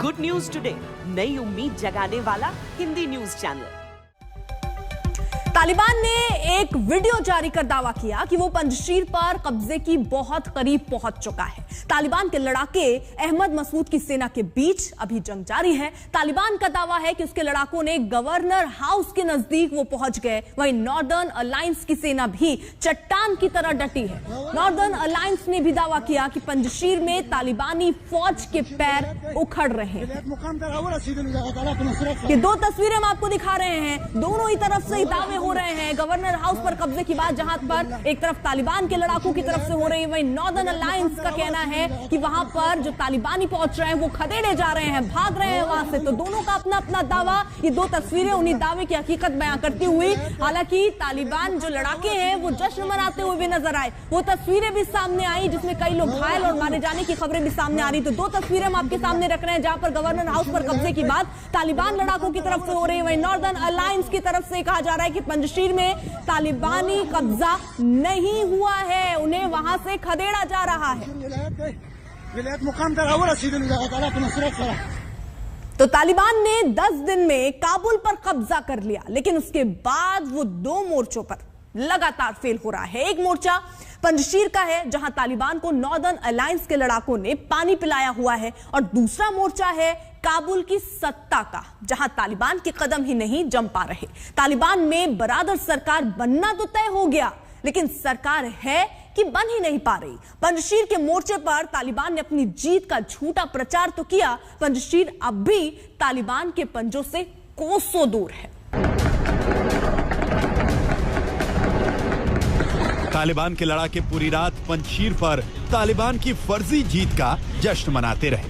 Good news today, नई उम्मीद जगाने वाला हिंदी न्यूज चैनल। तालिबान ने एक वीडियो जारी कर दावा किया कि वो पंजशीर पर कब्जे की बहुत करीब पहुंच चुका है। तालिबान के लड़ाके अहमद मसूद की सेना के बीच अभी जंग जारी है। तालिबान का दावा है कि उसके लड़ाकों ने गवर्नर हाउस के नजदीक वो पहुंच गए। वहीं नॉर्दर्न अलायंस की सेना भी चट्टान की तरह डटी है। नॉर्दर्न अलायंस ने भी दावा किया कि पंजशीर में तालिबानी फौज के पैर उखड़ रहे हैं। ये दो तस्वीरें हम आपको दिखा रहे हैं, दोनों ही तरफ से दावे हो रहे हैं। गवर्नर हाउस पर कब्जे की बात जहां पर एक तरफ तालिबान के लड़ाकों की तरफ से हो रही है, वहीं नॉर्दर्न अलायंस का कहना है कि वहां पर जो तालिबानी पहुंच रहे हैं वो खदेड़े जा रहे हैं, भाग रहे हैं वहां से। तो दोनों का अपना अपना दावा, ये दो तस्वीरें उन्हीं दावे की हकीकत बयां करती हुई। हालांकि तालिबान जो लड़ाके हैं वो जश्न मनाते हुए भी नजर आए। वो तस्वीरें भी सामने आई जिसमें कई लोग घायल और मारे जाने की खबरें भी सामने आ रही। तो दो तस्वीरें हम आपके सामने रख रहे हैं जहां पर गवर्नर हाउस पर कब्जे की बात तालिबान लड़ाकों की तरफ से हो रही है, वहीं नॉर्दर्न अलायंस की तरफ से कहा जा रहा है कि पंजशीर में तालिबानी कब्जा नहीं हुआ है, उन्हें वहां से खदेड़ा जा रहा है। तो तालिबान ने 10 दिन में काबुल पर कब्जा कर लिया, लेकिन उसके बाद वो दो मोर्चों पर लगातार फेल हो रहा है। एक मोर्चा पंजशीर का है जहां तालिबान को नॉर्दर्न अलायंस के लड़ाकों ने पानी पिलाया हुआ है, और दूसरा मोर्चा है काबुल की सत्ता का, जहां तालिबान के कदम ही नहीं जम पा रहे। तालिबान में बरादर सरकार बनना तो तय हो गया, लेकिन सरकार है कि बन ही नहीं पा रही। पंजशीर के मोर्चे पर तालिबान ने अपनी जीत का झूठा प्रचार तो किया, पंजशीर अब भी तालिबान के पंजों से कोसों दूर है। तालिबान के लड़ाके पूरी रात पंजशीर पर तालिबान की फर्जी जीत का जश्न मनाते रहे।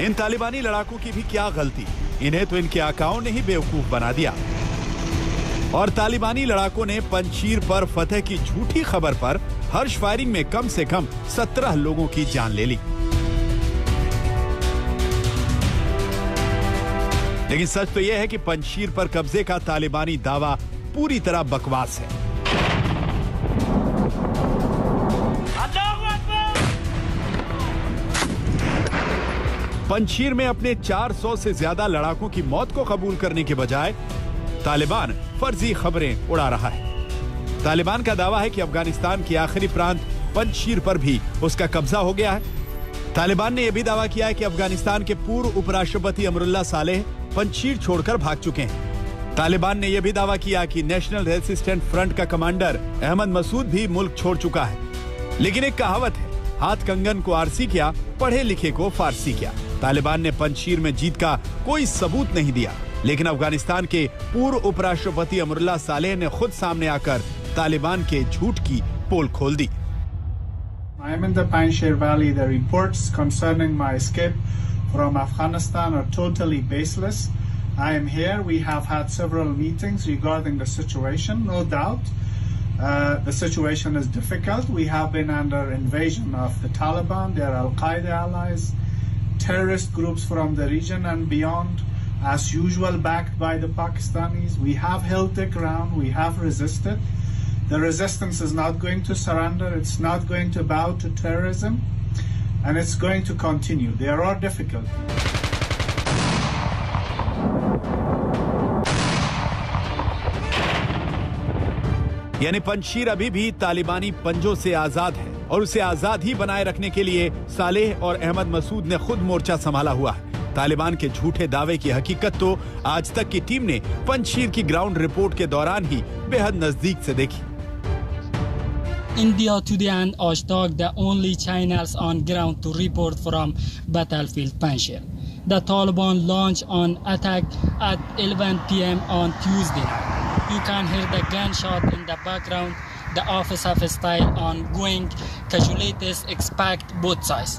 इन तालिबानी लड़ाकों की भी क्या गलती, इन्हें तो इनके आकाओं ने ही बेवकूफ बना दिया। और तालिबानी लड़ाकों ने पंजशीर पर फतेह की झूठी खबर पर हर्ष फायरिंग में कम से कम 17 लोगों की जान ले ली। लेकिन सच तो यह है कि पंजशीर पर कब्जे का तालिबानी दावा पूरी तरह बकवास है। पंजशीर में अपने 400 से ज्यादा लड़ाकों की मौत को कबूल करने के बजाय तालिबान फर्जी खबरें उड़ा रहा है। तालिबान का दावा है कि अफगानिस्तान की आखिरी प्रांत पंजशीर पर भी उसका कब्जा हो गया है। तालिबान ने यह भी दावा किया है कि अफगानिस्तान के पूर्व उपराष्ट्रपति अमरुल्लाह सालेह पंजशीर छोड़कर भाग चुके हैं। तालिबान ने यह भी दावा किया कि नेशनल रेजिस्टेंट फ्रंट का कमांडर अहमद मसूद भी मुल्क छोड़ चुका है। लेकिन एक कहावत है, हाथ कंगन को आरसी किया, पढ़े लिखे को फारसी किया। तालिबान ने पंजशीर में जीत का कोई सबूत नहीं दिया, लेकिन अफगानिस्तान के पूर्व उपराष्ट्रपति अमरुल्लाह सालेह ने खुद सामने आकर तालिबान के झूठ की पोल खोल दी। I am in the Panjshir Valley. The reports concerning my escape from Afghanistan are totally baseless. I am here. We have had several meetings regarding the situation. No doubt, the situation is difficult. We have been under invasion of the Taliban, their Al-Qaeda allies, terrorist groups from the region and beyond. As usual, backed by the Pakistanis. We have held the ground. We have resisted. The resistance is not going to surrender. It's not going to bow to terrorism. And it's going to continue. There are difficulties. यानी पंजशीर अभी भी तालिबानी पंजों से आजाद है, और उसे आजाद ही बनाए रखने के लिए सालेह और अहमद मसूद ने खुद मोर्चा संभाला हुआ है। तालिबान के झूठे दावे की हकीकत तो आज तक की टीम ने पंजशीर की ग्राउंड रिपोर्ट के दौरान ही बेहद नजदीक से देखी। India Today and Ashtag, the only channels on ground to report from battlefield Panjshir. The Taliban launched an attack at 11 p.m. on Tuesday night. You can hear the gunshot in the background. The office of style ongoing. Casualties expect both sides.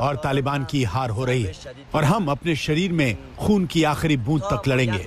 और तालिबान की हार हो रही है और हम अपने शरीर में खून की आखिरी बूंद तक लड़ेंगे।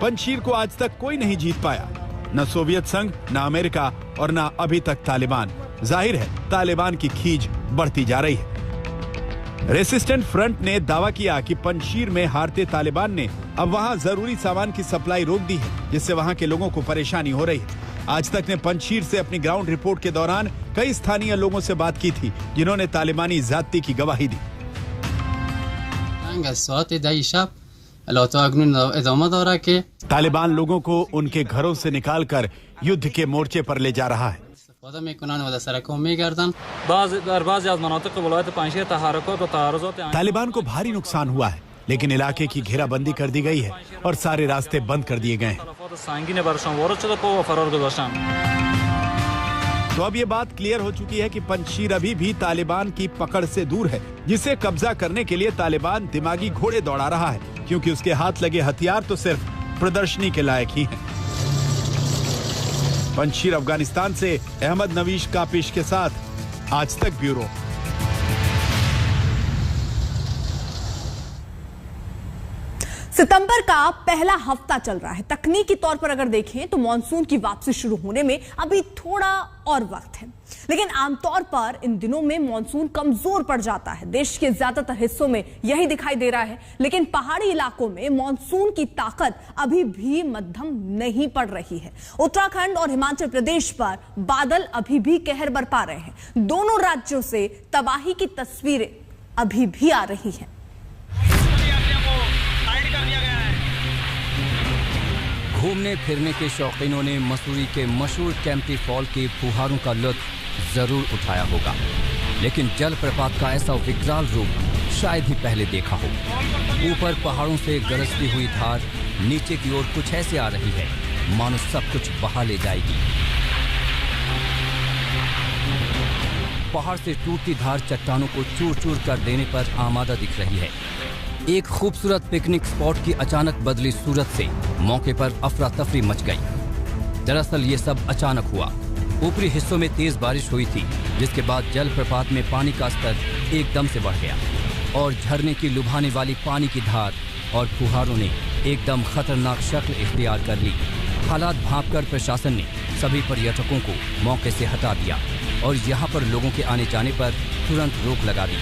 पंजशीर को आज तक कोई नहीं जीत पाया, न सोवियत संघ, न अमेरिका और न अभी तक तालिबान। जाहिर है तालिबान की खींच बढ़ती जा रही है। रेसिस्टेंट फ्रंट ने दावा किया कि पंजशीर में हारते तालिबान ने अब वहां जरूरी सामान की सप्लाई रोक दी है, जिससे वहां के लोगों को परेशानी हो रही है। आज तक ने पंजशीर से अपनी ग्राउंड रिपोर्ट के दौरान कई स्थानीय लोगों से बात की थी, जिन्होंने तालिबानी ज्यादती की गवाही दी। तालिबान लोगों को उनके घरों से निकालकर युद्ध के मोर्चे पर ले जा रहा है। तालिबान को भारी नुकसान हुआ है, लेकिन इलाके की घेराबंदी कर दी गई है और सारे रास्ते बंद कर दिए गए हैं। तो अब ये बात क्लियर हो चुकी है कि पंजशीर अभी भी तालिबान की पकड़ से दूर है, जिसे कब्जा करने के लिए तालिबान दिमागी घोड़े दौड़ा रहा है, क्योंकि उसके हाथ लगे हथियार तो सिर्फ प्रदर्शनी के लायक ही हैं। पंजशीर अफगानिस्तान से अहमद नवीश कापिश के साथ आज तक ब्यूरो। सितंबर का पहला हफ्ता चल रहा है। तकनीकी तौर पर अगर देखें तो मॉनसून की वापसी शुरू होने में अभी थोड़ा और वक्त है, लेकिन आमतौर पर इन दिनों में मॉनसून कमजोर पड़ जाता है। देश के ज्यादातर हिस्सों में यही दिखाई दे रहा है, लेकिन पहाड़ी इलाकों में मॉनसून की ताकत अभी भी मध्यम नहीं पड़ रही है। उत्तराखंड और हिमाचल प्रदेश पर बादल अभी भी कहर बरपा रहे हैं। दोनों राज्यों से तबाही की तस्वीरें अभी भी आ रही हैं। घूमने फिरने के शौकीनों ने मसूरी के मशहूर कैंपटी फॉल के फुहारों का लुत्फ जरूर उठाया होगा, लेकिन जलप्रपात का ऐसा विकराल रूप शायद ही पहले देखा हो। ऊपर पहाड़ों से गरजती हुई धार नीचे की ओर कुछ ऐसे आ रही है मानो सब कुछ बहा ले जाएगी। पहाड़ से टूटती धार चट्टानों को चूर चूर कर देने पर आमादा दिख रही है। एक खूबसूरत पिकनिक स्पॉट की अचानक बदली सूरत से मौके पर अफरा तफरी मच गई। दरअसल ये सब अचानक हुआ। ऊपरी हिस्सों में तेज बारिश हुई थी, जिसके बाद जलप्रपात में पानी का स्तर एकदम से बढ़ गया और झरने की लुभाने वाली पानी की धार और फुहारों ने एकदम खतरनाक शक्ल इख्तियार कर ली। हालात भांपकर प्रशासन ने सभी पर्यटकों को मौके से हटा दिया और यहाँ पर लोगों के आने जाने पर तुरंत रोक लगा दी।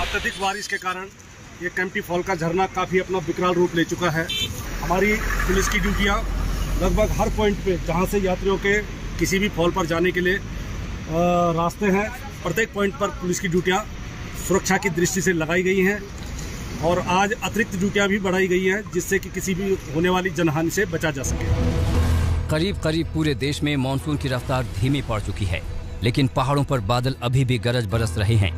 अत्यधिक बारिश के कारण ये कैंपटी फॉल का झरना काफ़ी अपना विकराल रूप ले चुका है। हमारी पुलिस की ड्यूटियाँ लगभग हर पॉइंट पे जहाँ से यात्रियों के किसी भी फॉल पर जाने के लिए रास्ते हैं, प्रत्येक पॉइंट पर पुलिस की ड्यूटियाँ सुरक्षा की दृष्टि से लगाई गई हैं और आज अतिरिक्त ड्यूटियाँ भी बढ़ाई गई हैं, जिससे कि किसी भी होने वाली जनहानि से बचा जा सके। करीब करीब पूरे देश में मानसून की रफ्तार धीमी पड़ चुकी है, लेकिन पहाड़ों पर बादल अभी भी गरज बरस रहे हैं।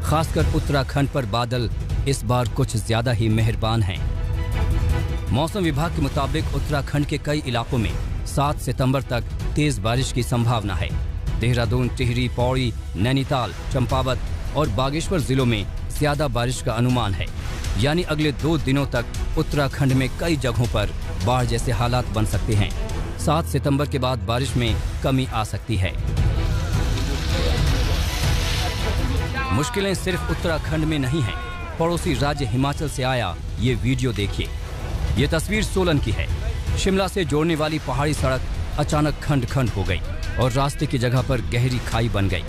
खासकर उत्तराखंड पर बादल इस बार कुछ ज्यादा ही मेहरबान हैं। मौसम विभाग के मुताबिक उत्तराखंड के कई इलाकों में 7 सितंबर तक तेज बारिश की संभावना है। देहरादून, टिहरी, पौड़ी, नैनीताल, चंपावत और बागेश्वर जिलों में ज्यादा बारिश का अनुमान है। यानी अगले 2 दिनों तक उत्तराखंड में कई जगहों पर बाढ़ जैसे हालात बन सकते हैं। 7 सितंबर के बाद बारिश में कमी आ सकती है। मुश्किलें सिर्फ उत्तराखंड में नहीं हैं। पड़ोसी राज्य हिमाचल से आया ये वीडियो देखिए। ये तस्वीर सोलन की है। शिमला से जोड़ने वाली पहाड़ी सड़क अचानक खंड खंड हो गई और रास्ते की जगह पर गहरी खाई बन गई।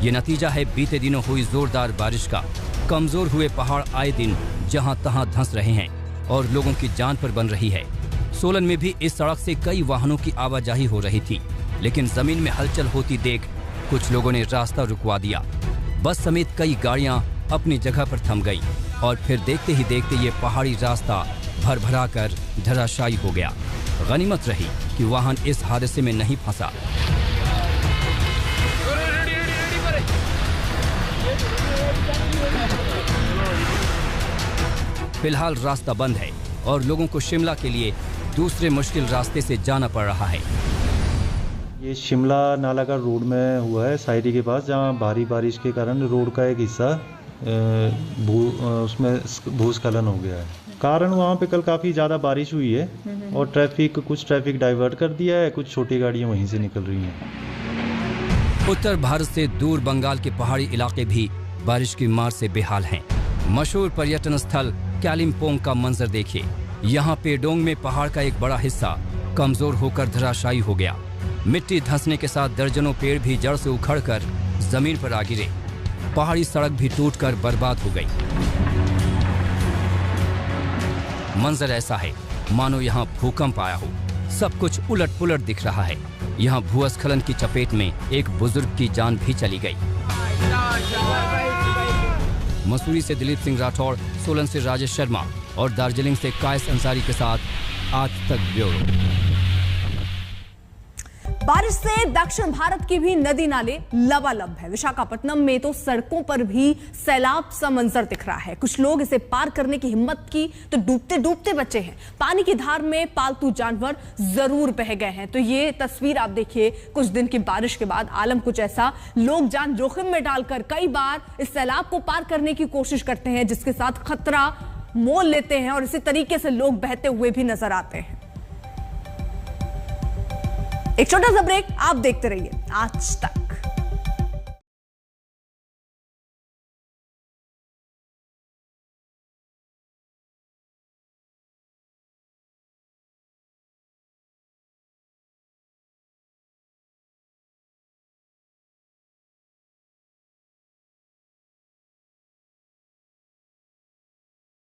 ये नतीजा है बीते दिनों हुई जोरदार बारिश का। कमजोर हुए पहाड़ आए दिन जहां तहां धंस रहे हैं और लोगों की जान पर बन रही है। सोलन में भी इस सड़क से कई वाहनों की आवाजाही हो रही थी, लेकिन जमीन में हलचल होती देख कुछ लोगों ने रास्ता रुकवा दिया। बस समेत कई गाड़ियां अपनी जगह पर थम गई और फिर देखते ही देखते ये पहाड़ी रास्ता भरभरा कर धराशायी हो गया। गनीमत रही कि वाहन इस हादसे में नहीं फंसा। फिलहाल रास्ता बंद है और लोगों को शिमला के लिए दूसरे मुश्किल रास्ते से जाना पड़ रहा है। ये शिमला नालागढ़ रोड में हुआ है, सायरी के पास, जहाँ भारी बारिश के कारण रोड का एक हिस्सा उसमें भूस्खलन हो गया है। कारण वहाँ पे कल काफ़ी ज़्यादा बारिश हुई है और कुछ ट्रैफिक डाइवर्ट कर दिया है, कुछ छोटी गाड़ियाँ वहीं से निकल रही हैं। उत्तर भारत से दूर बंगाल के पहाड़ी इलाके भी बारिश की मार से बेहाल हैं। मशहूर पर्यटन स्थल कालिम्पोंग का मंजर देखिए। यहाँ पेडोंग में पहाड़ का एक बड़ा हिस्सा कमजोर होकर धराशायी हो गया। मिट्टी धंसने के साथ दर्जनों पेड़ भी जड़ से उखड़कर जमीन पर आ गिरे। पहाड़ी सड़क भी टूटकर बर्बाद हो गई। मंजर ऐसा है मानो यहाँ भूकंप आया हो। सब कुछ उलट पुलट दिख रहा है। यहाँ भूस्खलन की चपेट में एक बुजुर्ग की जान भी चली गई। मसूरी से दिलीप सिंह राठौड़, सोलन से राजेश शर्मा और दार्जिलिंग से कायस अंसारी के साथ आज तक ब्यूरो। बारिश से दक्षिण भारत की भी नदी नाले लबालब है। विशाखापट्टनम में तो सड़कों पर भी सैलाब सा मंजर दिख रहा है। कुछ लोग इसे पार करने की हिम्मत की तो डूबते डूबते बचे हैं। पानी की धार में पालतू जानवर जरूर बह गए हैं। तो ये तस्वीर आप देखिए, कुछ दिन की बारिश के बाद आलम कुछ ऐसा। लोग जान जोखिम में डालकर कई बार इस सैलाब को पार करने की कोशिश करते हैं, जिसके साथ खतरा मोल लेते हैं और इसी तरीके से लोग बहते हुए भी नजर आते हैं। एक छोटा सा ब्रेक, आप देखते रहिए आज तक।